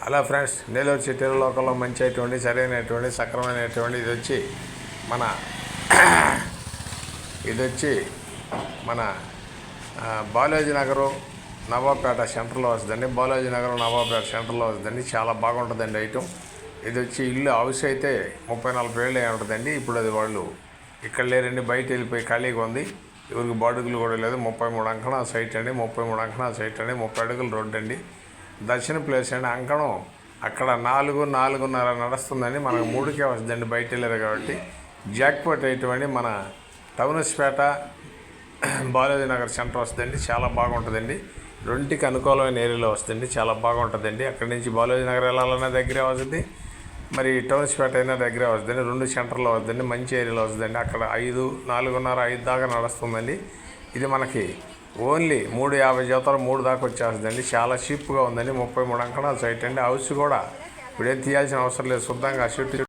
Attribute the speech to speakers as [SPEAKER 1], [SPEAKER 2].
[SPEAKER 1] Hello friends, Nellore city లోకల్లో మంచి అయినటువంటి సరైనటువంటి సక్రమైనటువంటి మన ఇది వచ్చి మన బాలాజీ నగరు నవాబపేట సెంటర్లో వస్తుందండి. బాలాజీ నగరం నవాబపేట సెంటర్లో వస్తుందండి. చాలా బాగుంటుందండి ఐటమ్. ఇది వచ్చి ఇల్లు హౌస్ అయితే 30-40 ఏళ్ళు అయి ఉంటుందండి. ఇప్పుడు అది వాళ్ళు ఇక్కడ లేరండి, బయట వెళ్ళిపోయి ఖాళీగా ఉంది. ఎవరికి బాడుగులు కూడా లేదు. 33 అంకణాల సైట్ అండి. 33 అంకణాల సైట్ అండి. 30 అడుగుల రోడ్డు అండి. దర్శన ప్లేస్ అండి. అంకణం అక్కడ 4-4:30 నడుస్తుందండి. మనకు 3కే వస్తుందండి బయట వెళ్ళారు కాబట్టి. జాక్పాట్ అయినటువంటి మన టౌన్స్పేట బాలాజీ నగర్ సెంటర్ వస్తుందండి. చాలా బాగుంటుందండి. రెండుకి అనుకూలమైన ఏరియాలో వస్తుంది. చాలా బాగుంటుందండి. అక్కడి నుంచి బాలాజీ నగర్ వెళ్ళాలన్నా దగ్గరే వస్తుంది, మరి టౌన్స్పేట అయినా దగ్గరే వస్తుందండి. 2 సెంటర్లో వస్తుందండి. మంచి ఏరియాలో వస్తుందండి. అక్కడ 4:30-5 దాకా నడుస్తుందండి. ఇది మనకి ఓన్లీ 350 జతలు 3 దాకా వచ్చేస్తుందండి. చాలా చీప్గా ఉందండి. 33 అంకణాల సైట్ అండి. హౌస్ కూడా ఇప్పుడేం తీయాల్సిన అవసరం లేదు. శుద్ధంగా షూట్